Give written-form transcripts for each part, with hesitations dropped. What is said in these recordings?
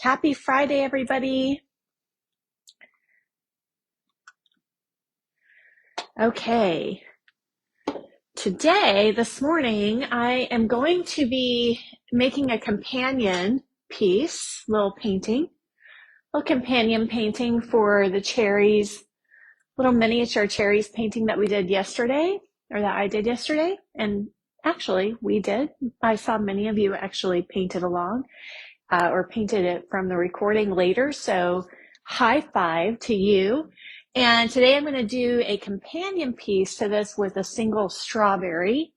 Happy Friday, everybody. Okay. Today, this morning, I am going to be making a companion piece, little companion painting for the cherries, little miniature cherries painting that we did yesterday, or that I did yesterday. And actually, we did. I saw many of you actually painted along or painted it from the recording later. So high five to you. And today I'm going to do a companion piece to this with a single strawberry.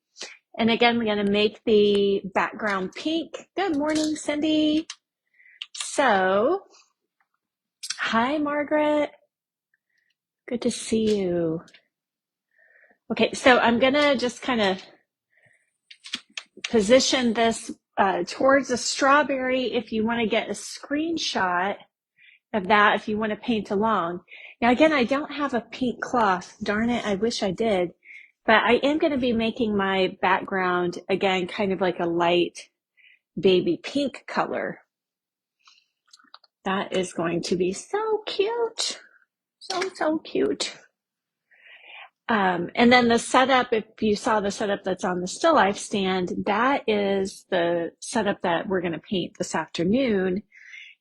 And again, we're going to make the background pink. Good morning, Cindy. So, hi, Margaret. Good to see you. Okay, so I'm going to just kind of position this towards a strawberry if you want to get a screenshot of that if you want to paint along. Now, again, I don't have a pink cloth. Darn it, I wish I did. But I am going to be making my background, again, kind of like a light baby pink color. That is going to be so cute. So cute. And then the setup, if you saw the setup that's on the still life stand, that is the setup that we're going to paint this afternoon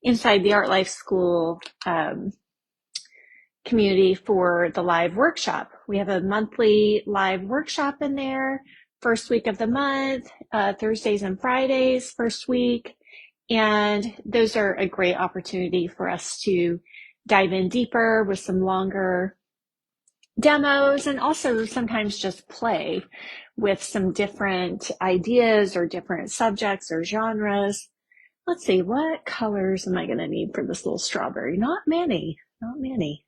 inside the Art Life School community for the live workshop. We have a monthly live workshop in there, first week of the month, Thursdays and Fridays, first week. And those are a great opportunity for us to dive in deeper with some longer demos and also sometimes just play with some different ideas or different subjects or genres. Let's see, what colors am I going to need for this little strawberry? Not many. I'm going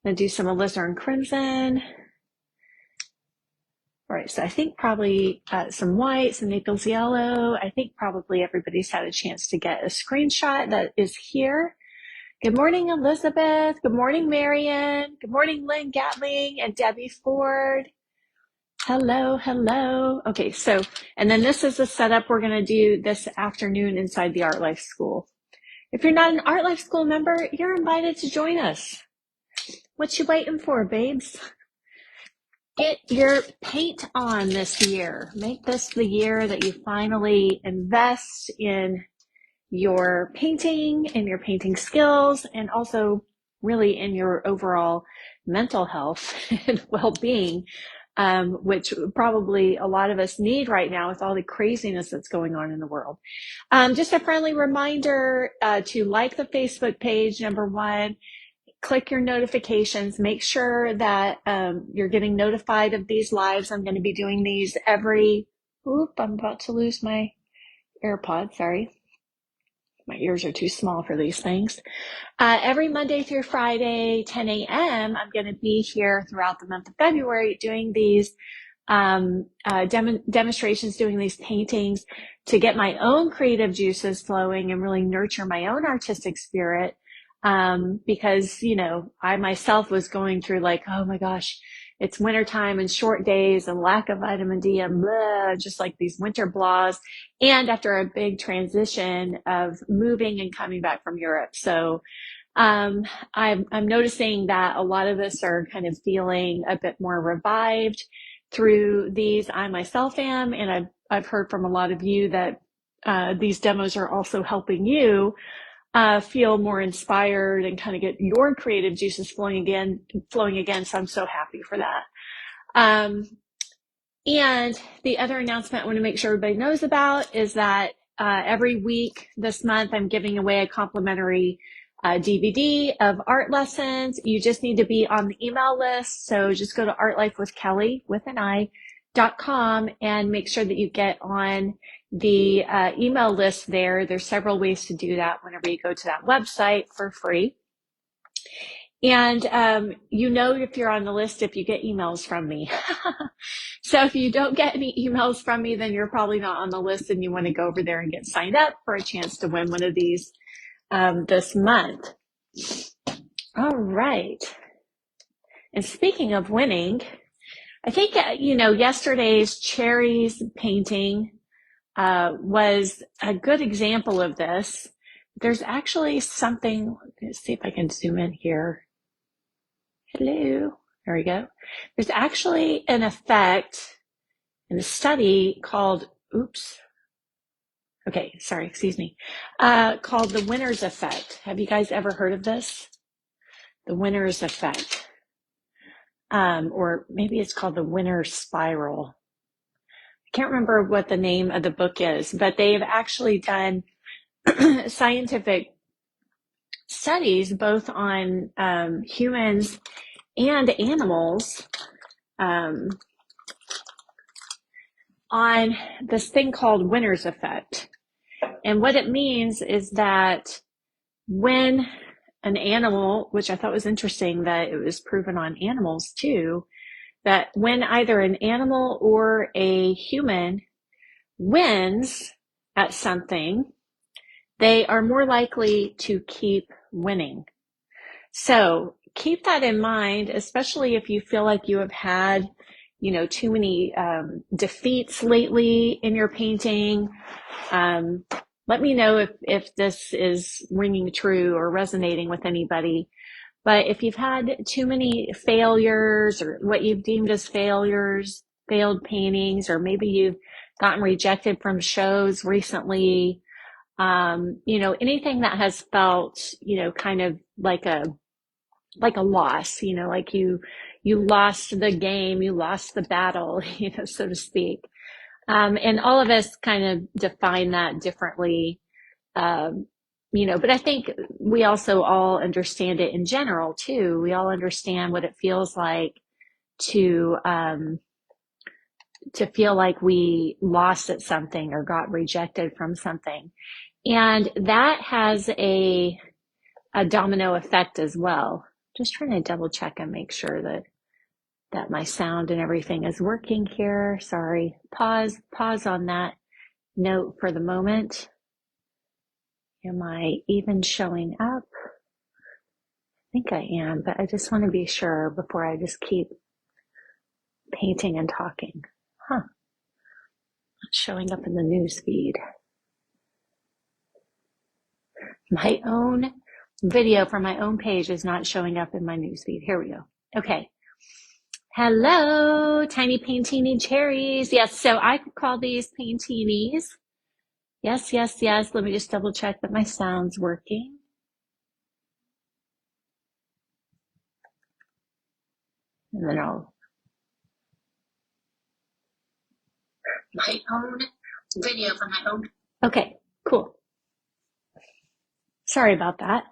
to do some alizarin crimson. All right, so I think probably some white, some Naples yellow. I think probably everybody's had a chance to get a screenshot that is here. Good morning, Elizabeth. Good morning, Marion. Good morning, Lynn Gatling and Debbie Ford. Hello. Okay, so, and then this is the setup we're going to do this afternoon inside the Art Life School. If you're not an Art Life School member, you're invited to join us. What you waiting for, babes? Get your paint on this year. Make this the year that you finally invest in your painting and your painting skills, and also really in your overall mental health and well-being, which probably a lot of us need right now with all the craziness that's going on in the world. Just a friendly reminder to like the Facebook page, number one. Click your notifications. Make sure that you're getting notified of these lives. I'm going to be doing these I'm about to lose my AirPod, sorry. My ears are too small for these things. Every Monday through Friday, 10 a.m., I'm going to be here throughout the month of February doing these demonstrations, doing these paintings to get my own creative juices flowing and really nurture my own artistic spirit. Because, you know, I myself was going through like, oh my gosh, it's wintertime and short days and lack of vitamin D and blah, just like these winter blahs. And after a big transition of moving and coming back from Europe. So, I'm noticing that a lot of us are kind of feeling a bit more revived through these. I myself am, and I've heard from a lot of you that, these demos are also helping you feel more inspired and kind of get your creative juices flowing again. So I'm so happy for that. And the other announcement I want to make sure everybody knows about is that every week this month, I'm giving away a complimentary DVD of art lessons. You just need to be on the email list. So just go to artlifewithkelly.com and make sure that you get on the email list there. There's several ways to do that whenever you go to that website for free. And you know if you're on the list if you get emails from me. So if you don't get any emails from me, then you're probably not on the list and you want to go over there and get signed up for a chance to win one of these this month. All right. And speaking of winning, I think, yesterday's cherries painting was a good example of this. There's actually something, let's see if I can zoom in here. Hello, there we go. There's actually an effect in a study called, called the winner's effect. Have you guys ever heard of this? The winner's effect. Or maybe it's called the winner's spiral. I can't remember what the name of the book is, but they've actually done scientific studies both on humans and animals on this thing called winner's effect. And what it means is that when an animal, which I thought was interesting that it was proven on animals too, that when either an animal or a human wins at something, they are more likely to keep winning. So keep that in mind, especially if you feel like you have had, too many defeats lately in your painting. Let me know if this is ringing true or resonating with anybody. But if you've had too many failures or what you've deemed as failures, failed paintings, or maybe you've gotten rejected from shows recently, anything that has felt, kind of like a loss, like you lost the game, you lost the battle, so to speak. And all of us kind of define that differently. But I think we also all understand it in general too. We all understand what it feels like to feel like we lost at something or got rejected from something. And that has a domino effect as well. Just trying to double check and make sure that my sound and everything is working here. Sorry. Pause on that note for the moment. Am I even showing up? I think I am, but I just want to be sure before I just keep painting and talking. Not showing up in the news feed. My own video from my own page is not showing up in my news feed. Here we go. Okay. Hello, tiny paintini cherries. Yes, so I could call these paintinis. Yes. Let me just double check that my sound's working. And then my own video from my own. Okay, cool. Sorry about that.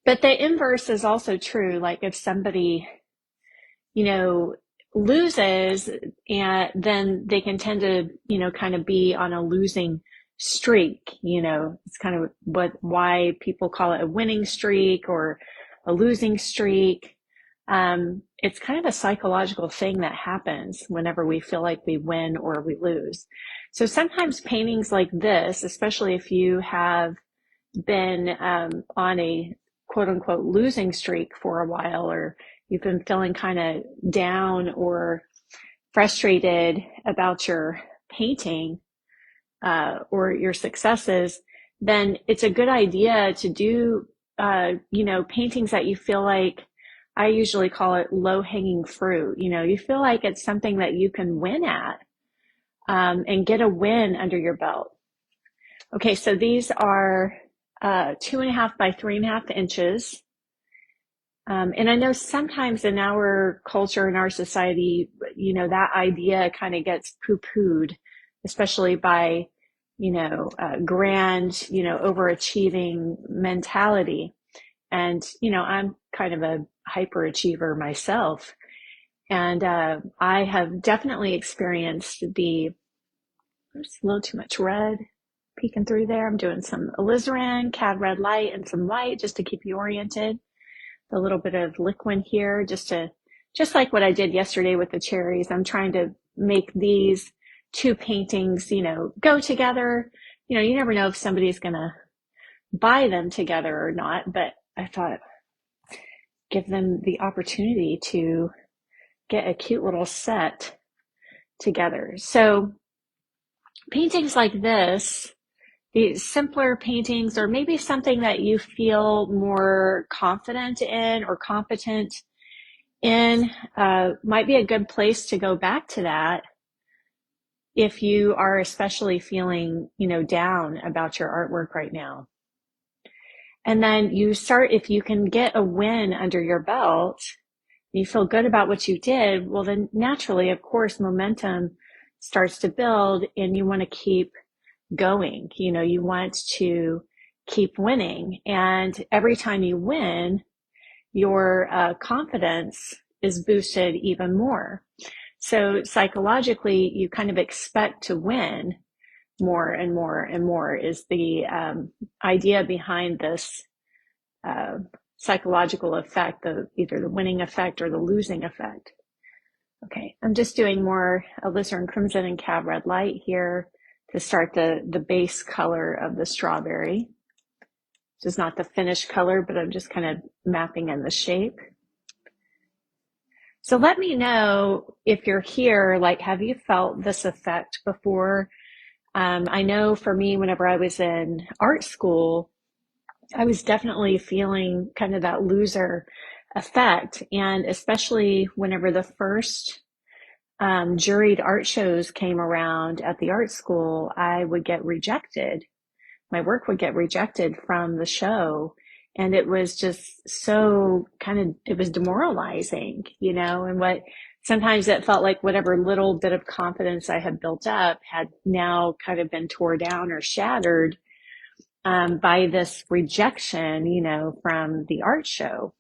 But the inverse is also true. Like if somebody, loses, and then they can tend to, kind of be on a losing streak. It's kind of why people call it a winning streak or a losing streak. It's kind of a psychological thing that happens whenever we feel like we win or we lose. So sometimes paintings like this, especially if you have been on a quote unquote losing streak for a while, or you've been feeling kind of down or frustrated about your painting or your successes, then it's a good idea to do, paintings that you feel like, I usually call it low-hanging fruit. You feel like it's something that you can win at and get a win under your belt. Okay, so these are 2.5 by 3.5 inches. And I know sometimes in our culture, in our society, that idea kind of gets poo-pooed, especially by, grand, overachieving mentality. And, I'm kind of a hyperachiever myself. And I have definitely experienced there's a little too much red peeking through there. I'm doing some alizarin, cad red light, and some white just to keep you oriented. A little bit of liquid here, just like what I did yesterday with the cherries. I'm trying to make these two paintings, go together. You never know if somebody's going to buy them together or not, but I thought give them the opportunity to get a cute little set together. So paintings like this, the simpler paintings, or maybe something that you feel more confident in or competent in, might be a good place to go back to that if you are especially feeling, down about your artwork right now. And then you start, if you can get a win under your belt, you feel good about what you did, well, then naturally, of course, momentum starts to build and you want to keep going. You want to keep winning. And every time you win, your confidence is boosted even more. So psychologically, you kind of expect to win more and more and more is the idea behind this psychological effect of either the winning effect or the losing effect. Okay, I'm just doing more alizarin crimson and cab red light here to start the base color of the strawberry. This is not the finished color, but I'm just kind of mapping in the shape. So let me know if you're here, like, have you felt this effect before? I know for me, whenever I was in art school, I was definitely feeling kind of that loser effect. And especially whenever the first juried art shows came around at the art school, I would get rejected. My work would get rejected from the show. And it was just so it was demoralizing, and sometimes it felt like whatever little bit of confidence I had built up had now kind of been torn down or shattered by this rejection, from the art show.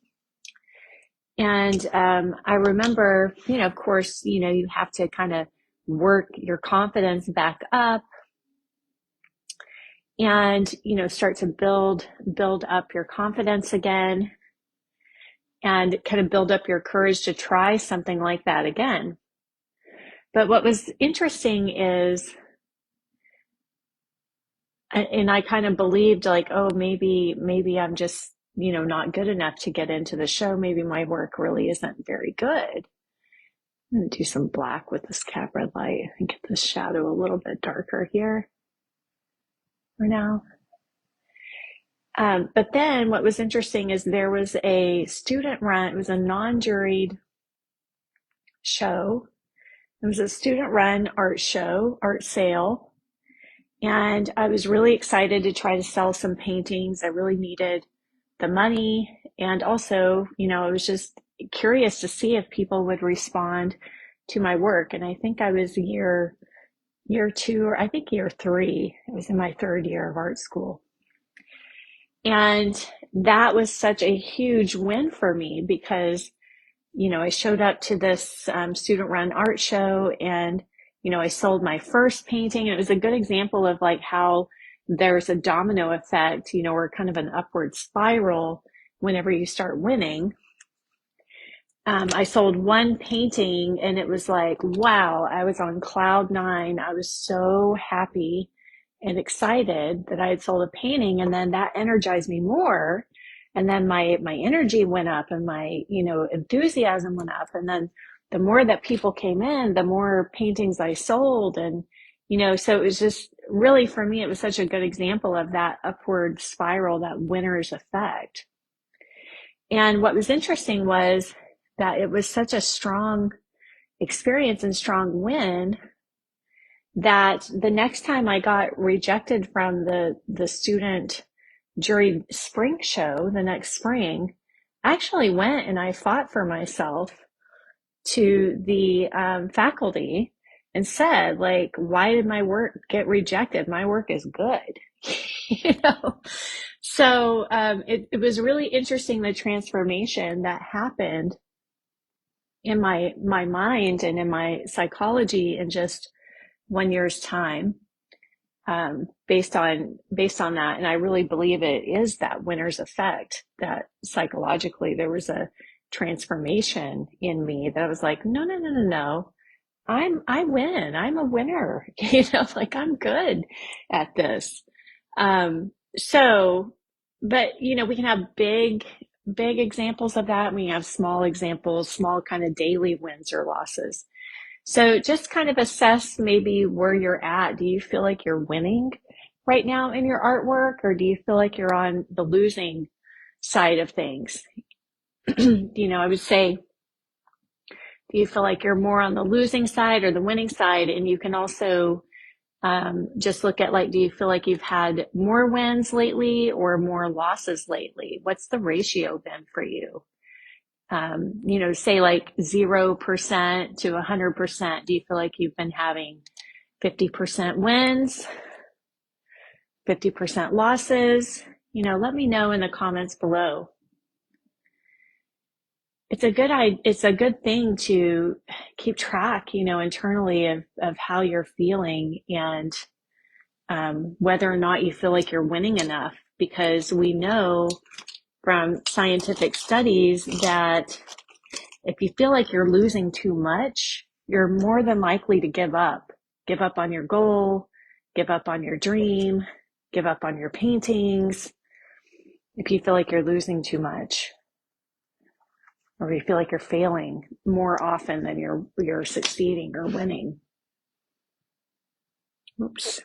And I remember, of course, you have to kind of work your confidence back up and, start to build up your confidence again and kind of build up your courage to try something like that again. But what was interesting is, and I kind of believed like, oh, maybe I'm just, not good enough to get into the show. Maybe my work really isn't very good. I'm going to do some black with this cab red light and get the shadow a little bit darker here for now. But then what was interesting is there was a student run, it was a non-juried show. It was a student run art show, art sale. And I was really excited to try to sell some paintings. I really needed the money. And also, I was just curious to see if people would respond to my work. And I think I was year 2, or I think year 3. I was in my 3rd year of art school. And that was such a huge win for me because, I showed up to this student run art show and, I sold my first painting. It was a good example of like how there's a domino effect, or kind of an upward spiral whenever you start winning. I sold one painting and it was like, wow, I was on cloud 9. I was so happy and excited that I had sold a painting, and then that energized me more. And then my energy went up and my, enthusiasm went up. And then the more that people came in, the more paintings I sold. And, so it was just really, for me, it was such a good example of that upward spiral, that winner's effect. And what was interesting was that it was such a strong experience and strong win that the next time I got rejected from the student jury spring show the next spring, I actually went and I fought for myself to the faculty and said, like, why did my work get rejected? My work is good. So it was really interesting, the transformation that happened in my mind and in my psychology in just 1 year's time, based on that. And I really believe it is that winner's effect, that psychologically there was a transformation in me that I was like, no. I win. I'm a winner. Like I'm good at this. So, but we can have big examples of that. We have small examples, small kind of daily wins or losses. So just kind of assess maybe where you're at. Do you feel like you're winning right now in your artwork, or do you feel like you're on the losing side of things? I would say, do you feel like you're more on the losing side or the winning side? And you can also just look at, like, do you feel like you've had more wins lately or more losses lately? What's the ratio been for you? Say like 0% to 100%. Do you feel like you've been having 50% wins, 50% losses? Let me know in the comments below. It's a good thing to keep track, internally of how you're feeling, and whether or not you feel like you're winning enough, because we know from scientific studies that if you feel like you're losing too much, you're more than likely to give up. Give up on your goal, give up on your dream, give up on your paintings. If you feel like you're losing too much, or you feel like you're failing more often than you're succeeding or winning. Oops.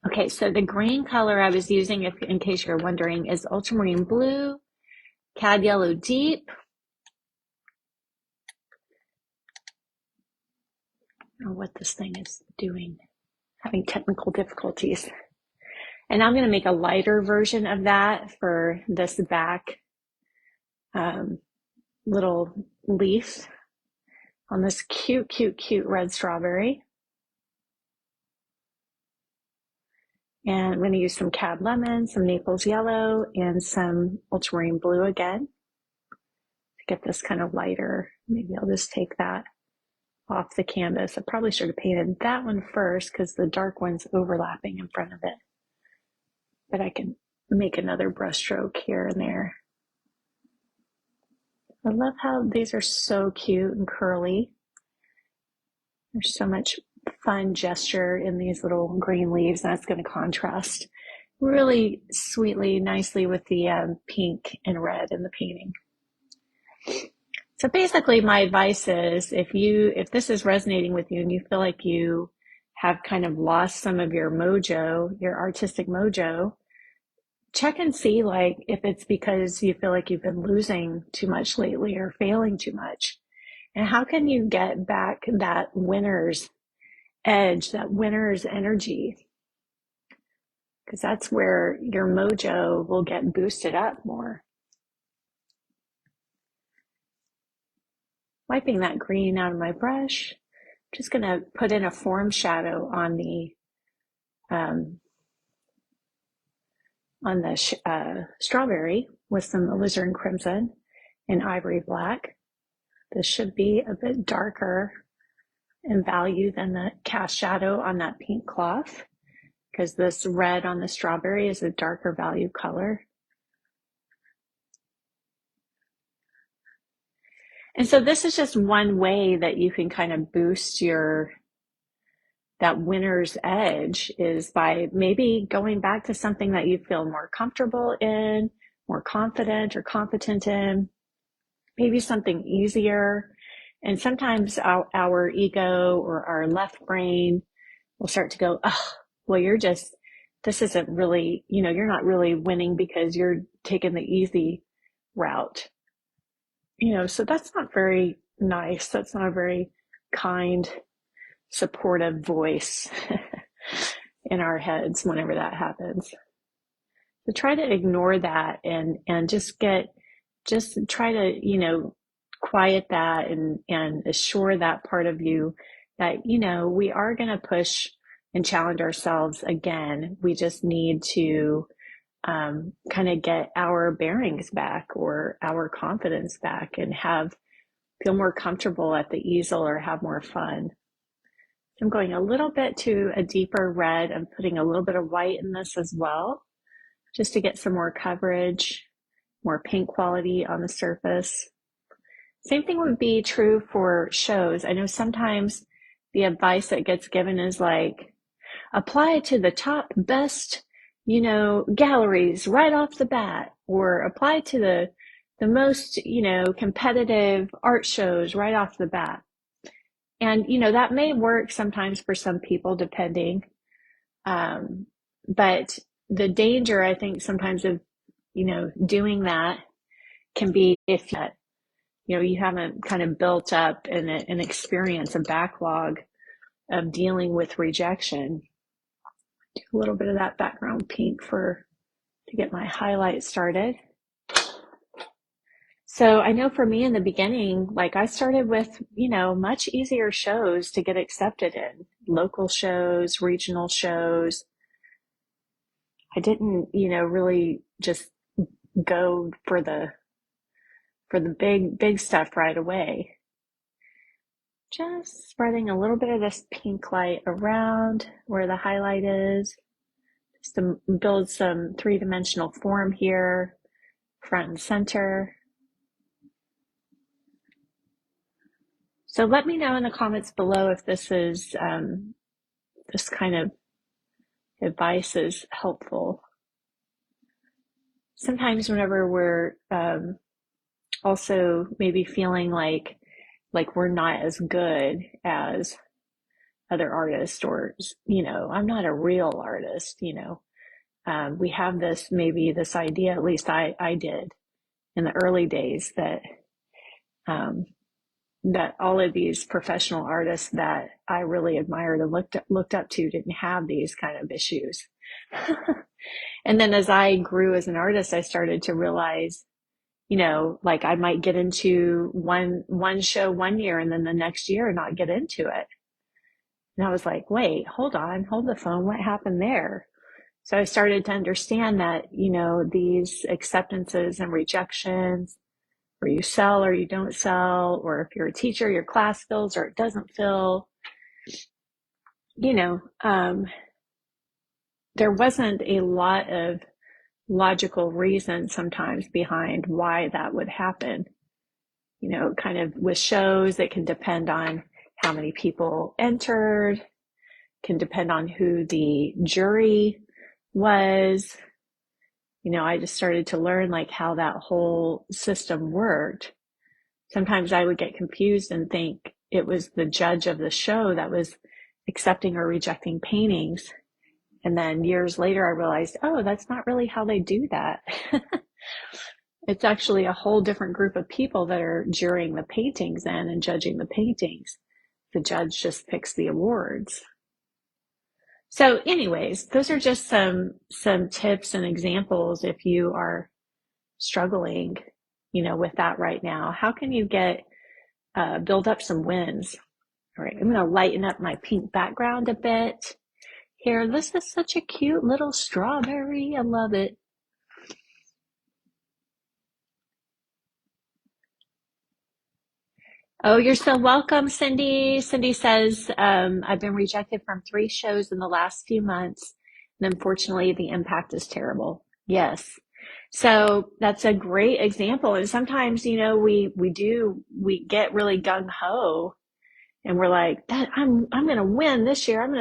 Okay, so the green color I was using, in case you're wondering, is ultramarine blue, cad yellow deep. I don't know what this thing is doing, having technical difficulties. And I'm going to make a lighter version of that for this back little leaf on this cute, cute, cute red strawberry. And I'm going to use some cad lemon, some Naples yellow, and some ultramarine blue again to get this kind of lighter. Maybe I'll just take that off the canvas. I probably should have painted that one first because the dark one's overlapping in front of it. But I can make another brush stroke here and there. I love how these are so cute and curly. There's so much fun gesture in these little green leaves, and that's going to contrast really sweetly, nicely with the pink and red in the painting. So basically my advice is, if this is resonating with you and you feel like you have kind of lost some of your mojo, your artistic mojo, check and see, like, if it's because you feel like you've been losing too much lately or failing too much. And how can you get back that winner's edge, that winner's energy? Because that's where your mojo will get boosted up more. Wiping that green out of my brush, I'm just going to put in a form shadow on the strawberry with some alizarin crimson and ivory black. This should be a bit darker in value than the cast shadow on that pink cloth, because this red on the strawberry is a darker value color. And so this is just one way that you can kind of boost that winner's edge, is by maybe going back to something that you feel more comfortable in, more confident or competent in, maybe something easier. And sometimes our ego or our left brain will start to go, oh, well, this isn't really, you're not really winning because you're taking the easy route. So that's not very nice. That's not a very kind, supportive voice in our heads whenever that happens. So try to ignore that and just try to, quiet that and assure that part of you that, we are going to push and challenge ourselves again. We just need to kind of get our bearings back or our confidence back and feel more comfortable at the easel or have more fun. I'm going a little bit to a deeper red. I'm putting a little bit of white in this as well, just to get some more coverage, more paint quality on the surface. Same thing would be true for shows. I know sometimes the advice that gets given is like, apply to the top best, galleries right off the bat, or apply to the most, competitive art shows right off the bat. And, that may work sometimes for some people, depending. But the danger, I think, sometimes of, doing that can be if you haven't kind of built up an experience, a backlog of dealing with rejection. Do a little bit of that background pink to get my highlight started. So I know for me in the beginning, like I started with, much easier shows to get accepted in, local shows, regional shows. I didn't, really just go for the big stuff right away. Just spreading a little bit of this pink light around where the highlight is, just to build some three-dimensional form here, front and center. So let me know in the comments below if this kind of advice is helpful. Sometimes whenever we're also maybe feeling like we're not as good as other artists, or, I'm not a real artist, we have this idea, at least I did in the early days, that that all of these professional artists that I really admired and looked up to didn't have these kind of issues. And then as I grew as an artist, I started to realize, like I might get into one show one year and then the next year not get into it. And I was like, wait, hold the phone. What happened there? So I started to understand that, these acceptances and rejections, where you sell or you don't sell, or if you're a teacher, your class fills or it doesn't fill, there wasn't a lot of logical reason sometimes behind why that would happen. Kind of with shows, it can depend on how many people entered, can depend on who the jury was. I just started to learn like how that whole system worked. Sometimes I would get confused and think it was the judge of the show that was accepting or rejecting paintings. And then years later, I realized, oh, that's not really how they do that. It's actually a whole different group of people that are jurying the paintings and judging the paintings. The judge just picks the awards. So anyways, those are just some tips and examples if you are struggling, with that right now. How can you build up some wins? All right, I'm going to lighten up my pink background a bit here. This is such a cute little strawberry. I love it. Oh, you're so welcome, Cindy. Cindy says, I've been rejected from 3 shows in the last few months, and unfortunately the impact is terrible. Yes. So that's a great example. And sometimes, we get really gung ho and we're like, I'm going to win this year. I'm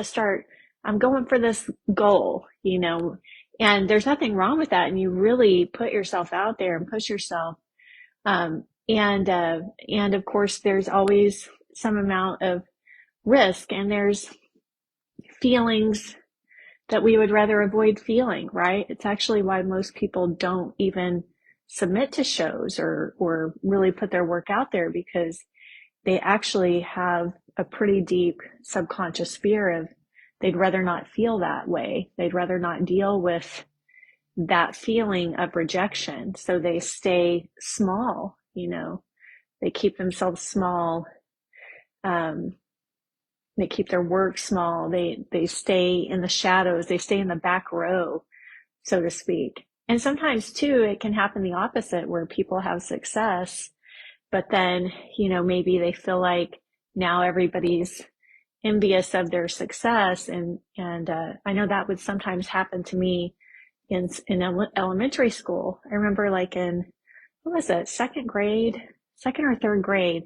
going for this goal, and there's nothing wrong with that. And you really put yourself out there and push yourself. And of course, there's always some amount of risk, and there's feelings that we would rather avoid feeling, right? It's actually why most people don't even submit to shows or really put their work out there, because they actually have a pretty deep subconscious fear of they'd rather not feel that way. They'd rather not deal with that feeling of rejection. So they stay small, they keep themselves small. They keep their work small. They stay in the shadows. They stay in the back row, so to speak. And sometimes too, it can happen the opposite, where people have success, but then, maybe they feel like now everybody's envious of their success. And I know that would sometimes happen to me in elementary school. I remember like in, what was it, second or third grade,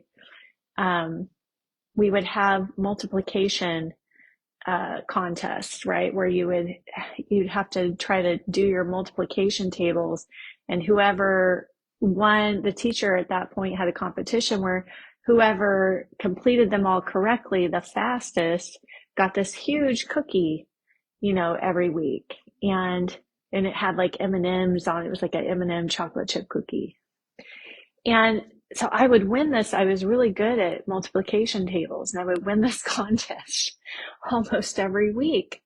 we would have multiplication contests, right? Where you'd have to try to do your multiplication tables, and whoever won, the teacher at that point had a competition where whoever completed them all correctly the fastest got this huge cookie, every week. And it had like M&Ms on it. It was like an M&M chocolate chip cookie. And so I would win this. I was really good at multiplication tables, and I would win this contest almost every week.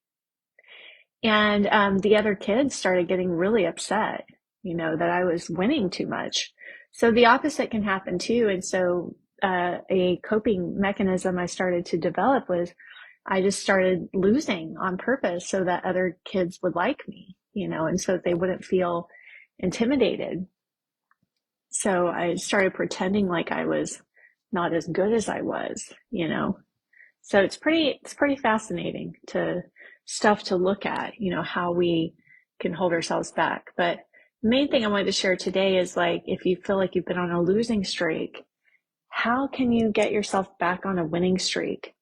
And the other kids started getting really upset, that I was winning too much. So the opposite can happen too. And so a coping mechanism I started to develop was I just started losing on purpose so that other kids would like me, and so that they wouldn't feel intimidated. So I started pretending like I was not as good as I was, So it's pretty fascinating stuff to look at, how we can hold ourselves back. But the main thing I wanted to share today is, like, if you feel like you've been on a losing streak, how can you get yourself back on a winning streak?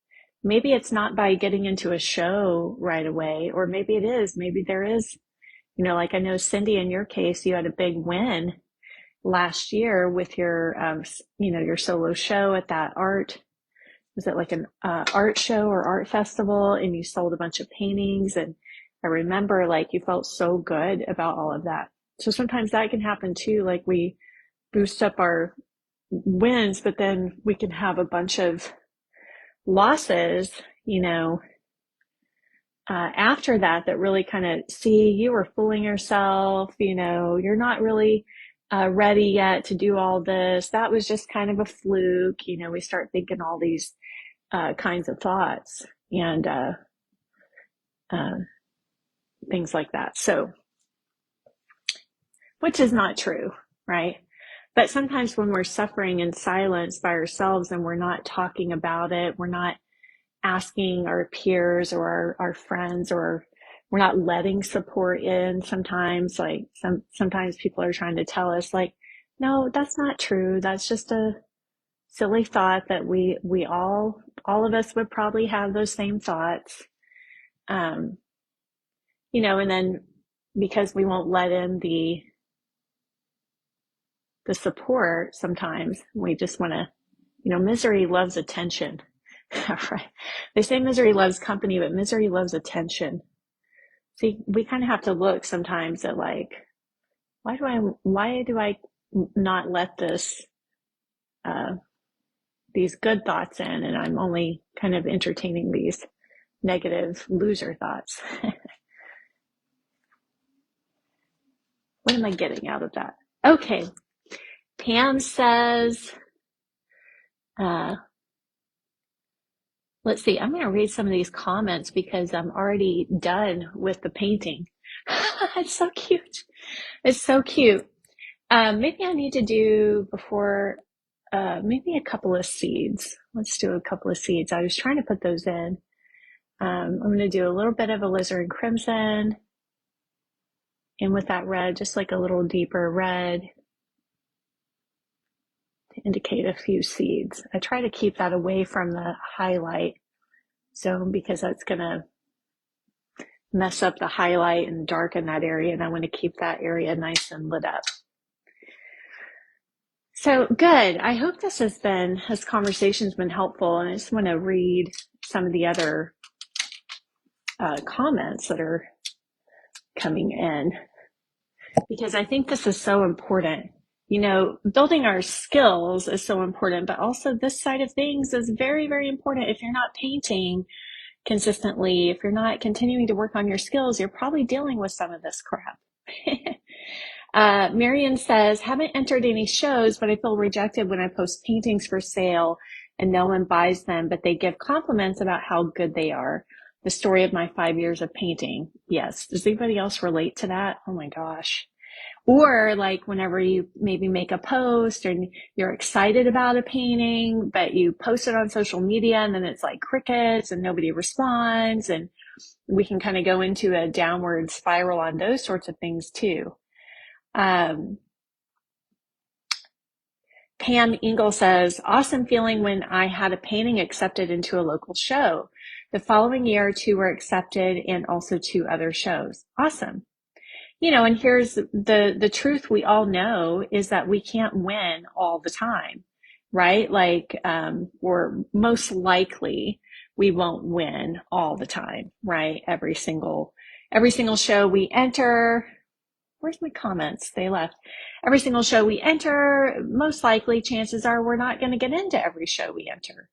Maybe it's not by getting into a show right away, or maybe it is. Maybe there is, like I know Cindy, in your case, you had a big win last year with your, your solo show at that was it like an art show or art festival, and you sold a bunch of paintings. And I remember, like, you felt so good about all of that. So sometimes that can happen too. Like, we boost up our wins, but then we can have a bunch of losses, after that really kind of, see, you were fooling yourself, you're not really ready yet to do all this. That was just kind of a fluke. We start thinking all these kinds of thoughts and things like that. So, which is not true, right? But sometimes when we're suffering in silence by ourselves and we're not talking about it, we're not asking our peers or our friends, or we're not letting support in. Sometimes, like, sometimes people are trying to tell us, like, no, that's not true. That's just a silly thought that we all of us would probably have those same thoughts. And then because we won't let in the support, sometimes we just want to, misery loves attention. Right? They say misery loves company, but misery loves attention. See, we kind of have to look sometimes at, like, why do I not let these good thoughts in, and I'm only kind of entertaining these negative loser thoughts. What am I getting out of that? Okay. Pam says, let's see, I'm going to read some of these comments because I'm already done with the painting. It's so cute. It's so cute. Maybe I need to do before, maybe a couple of seeds. Let's do a couple of seeds. I was trying to put those in. I'm going to do a little bit of alizarin crimson. And with that red, just like a little deeper red to indicate a few seeds. I try to keep that away from the highlight zone because that's going to mess up the highlight and darken that area. And I want to keep that area nice and lit up. So good. I hope this conversation's been helpful. And I just want to read some of the other comments that are coming in, because I think this is so important. Building our skills is so important, but also this side of things is very, very important. If you're not painting consistently, if you're not continuing to work on your skills, you're probably dealing with some of this crap. Marion says, haven't entered any shows, but I feel rejected when I post paintings for sale and no one buys them, but they give compliments about how good they are. The story of my 5 years of painting. Yes. Does anybody else relate to that? Oh my gosh. Or like whenever you maybe make a post and you're excited about a painting, but you post it on social media and then it's like crickets and nobody responds. And we can kind of go into a downward spiral on those sorts of things too. Pam Engel says, awesome feeling when I had a painting accepted into a local show. The following year, 2 were accepted and also 2 other shows. Awesome. And here's the truth we all know is that we can't win all the time. right? Like, or most likely we won't win all the time, right? Every single show we enter, where's my comments? They left. Every single show we enter, most likely chances are we're not going to get into every show we enter,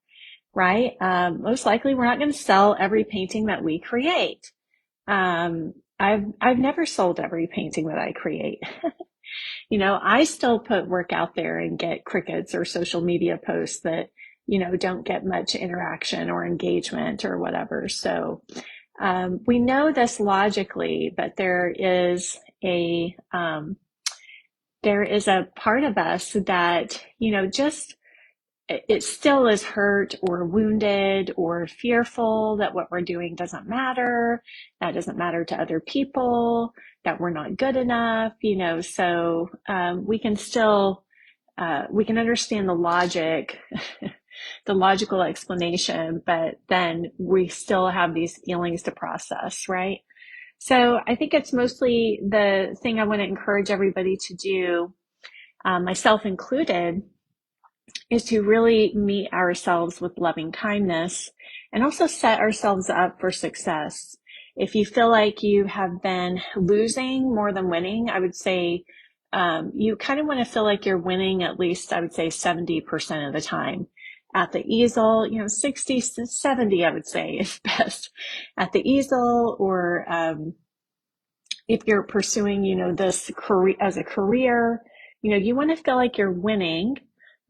right? Most likely we're not going to sell every painting that we create. I've never sold every painting that I create. I still put work out there and get crickets or social media posts that, don't get much interaction or engagement or whatever. So, we know this logically, but there is a part of us that, just it still is hurt or wounded or fearful that what we're doing doesn't matter, that doesn't matter to other people, that we're not good enough, so we can still, we can understand the logic, the logical explanation, but then we still have these feelings to process, right? So I think it's mostly the thing I want to encourage everybody to do, myself included, is to really meet ourselves with loving kindness and also set ourselves up for success. If you feel like you have been losing more than winning, I would say you kind of want to feel like you're winning at least, I would say 70% of the time. At the easel, 60 to 70, I would say is best at the easel, or if you're pursuing, this career as a career, you want to feel like you're winning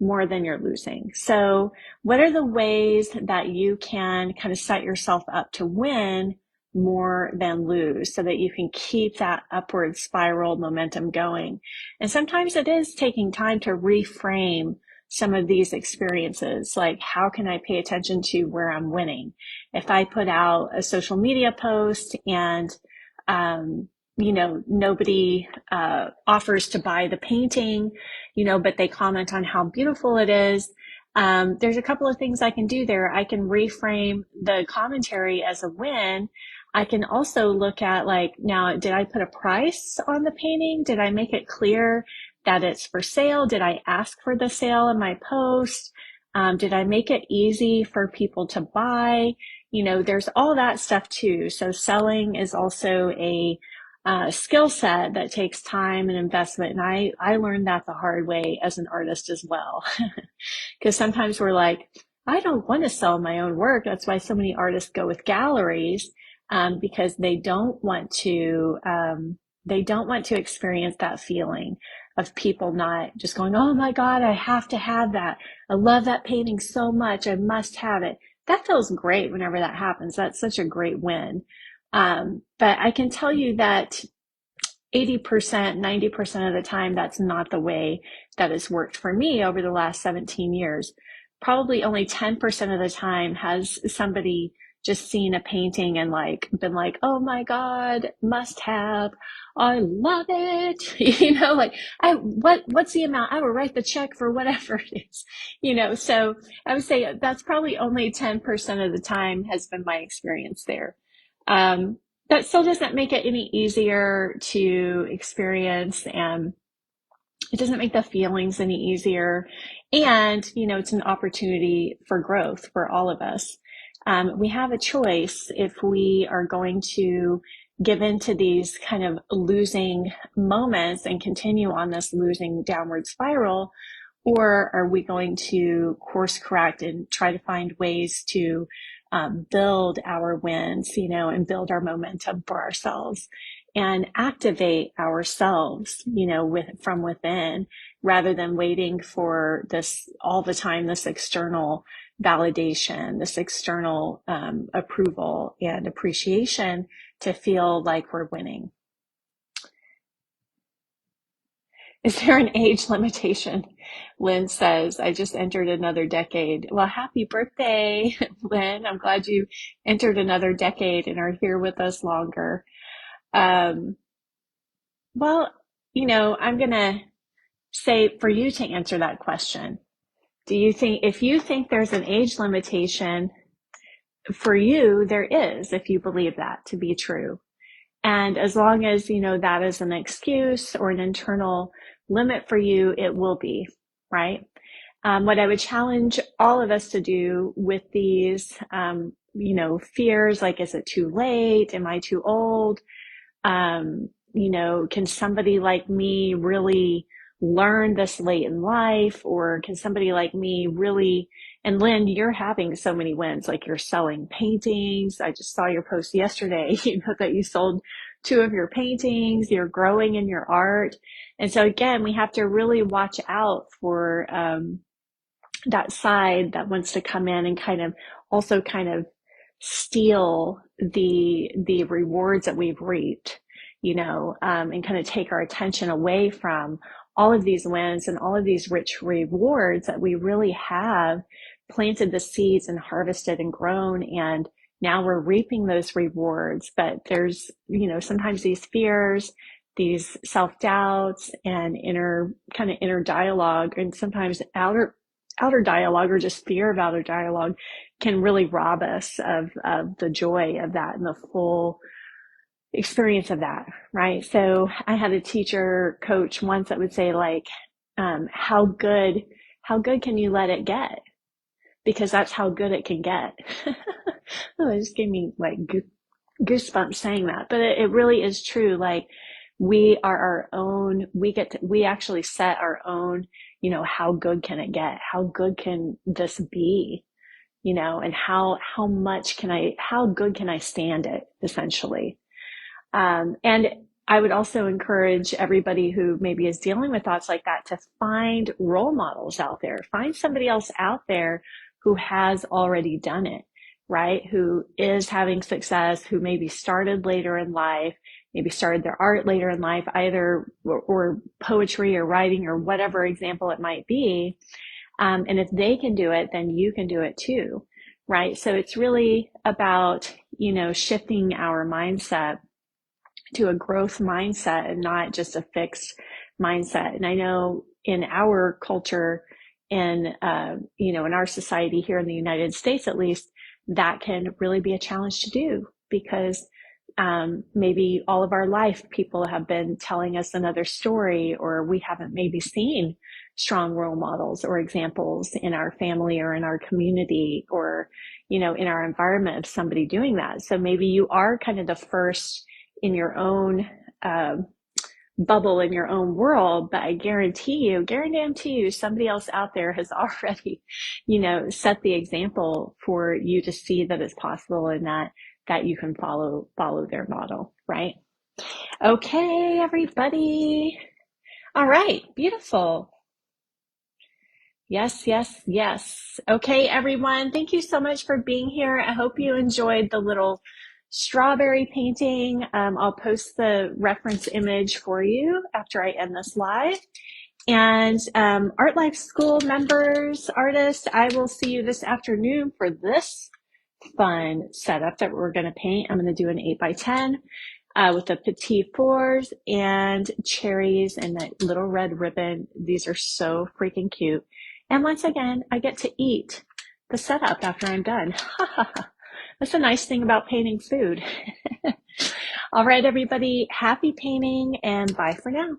more than you're losing. So what are the ways that you can kind of set yourself up to win more than lose so that you can keep that upward spiral momentum going? And sometimes it is taking time to reframe some of these experiences. Like, how can I pay attention to where I'm winning? If I put out a social media post and, nobody offers to buy the painting, but they comment on how beautiful it is. There's a couple of things I can do there. I can reframe the commentary as a win. I can also look at, like, now, did I put a price on the painting? Did I make it clear that it's for sale? Did I ask for the sale in my post? Did I make it easy for people to buy? There's all that stuff too. So selling is also a skill set that takes time and investment. And I learned that the hard way as an artist as well. Because sometimes we're like, I don't want to sell my own work. That's why so many artists go with galleries, because they don't want to experience that feeling of people not just going, oh my God, I have to have that. I love that painting so much. I must have it. That feels great whenever that happens. That's such a great win. But I can tell you that 80%, 90% of the time, that's not the way that has worked for me over the last 17 years. Probably only 10% of the time has somebody just seen a painting and been like, oh my God, must have. I love it. What's the amount? I will write the check for whatever it is, so I would say that's probably only 10% of the time has been my experience there. That still doesn't make it any easier to experience, and it doesn't make the feelings any easier. And, it's an opportunity for growth for all of us. We have a choice if we are going to give into these kind of losing moments and continue on this losing downward spiral, or are we going to course correct and try to find ways to build our wins, and build our momentum for ourselves and activate ourselves, from within, rather than waiting for this all the time, this external validation, this external approval and appreciation to feel like we're winning. Is there an age limitation? Lynn says, I just entered another decade. Well, happy birthday, Lynn. I'm glad you entered another decade and are here with us longer. Well, I'm going to say for you to answer that question, if you think there's an age limitation, for you, there is, if you believe that to be true. And as long as, that is an excuse or an internal limit for you, it will be, right? What I would challenge all of us to do with these, fears, like, is it too late? Am I too old? Can somebody like me really learn this late in life? Or can somebody like me really, and Lynn, you're having so many wins, like you're selling paintings. I just saw your post yesterday, that you sold 2 of your paintings, you're growing in your art. And so again, we have to really watch out for, that side that wants to come in and kind of steal the rewards that we've reaped, and kind of take our attention away from all of these wins and all of these rich rewards that we really have planted the seeds and harvested and grown, and now we're reaping those rewards. But there's, sometimes these fears, these self-doubts and inner dialogue, and sometimes outer dialogue, or just fear of outer dialogue, can really rob us of the joy of that and the full experience of that, right? So I had a teacher coach once that would say, like, how good can you let it get? Because that's how good it can get. Oh, it just gave me like goosebumps saying that, but it really is true. Like, we are our own, we actually set our own, how good can it get? How good can this be? And how good can I stand it, essentially? And I would also encourage everybody who maybe is dealing with thoughts like that to find role models out there. Find somebody else out there who has already done it, right? Who is having success, who maybe started later in life, maybe started their art later in life, either or poetry or writing or whatever example it might be. And if they can do it, then you can do it too, right? So it's really about, shifting our mindset to a growth mindset and not just a fixed mindset. And I know in our culture, in in our society here in the United States, at least, that can really be a challenge to do, because maybe all of our life people have been telling us another story, or we haven't maybe seen strong role models or examples in our family or in our community, or in our environment of somebody doing that. So maybe you are kind of the first in your own bubble, in your own world, but I guarantee you somebody else out there has already, set the example for you to see that it's possible, and that you can follow their model, right? Okay, everybody. All right, beautiful. Yes, yes, yes. Okay, everyone, thank you so much for being here. I hope you enjoyed the little strawberry painting. I'll post the reference image for you after I end this live. And Art Life School members, artists, I will see you this afternoon for this fun setup that we're going to paint. I'm going to do an 8x10 with the petit fours and cherries and that little red ribbon. These are so freaking cute. And once again, I get to eat the setup after I'm done. That's a nice thing about painting food. All right, everybody, happy painting, and bye for now.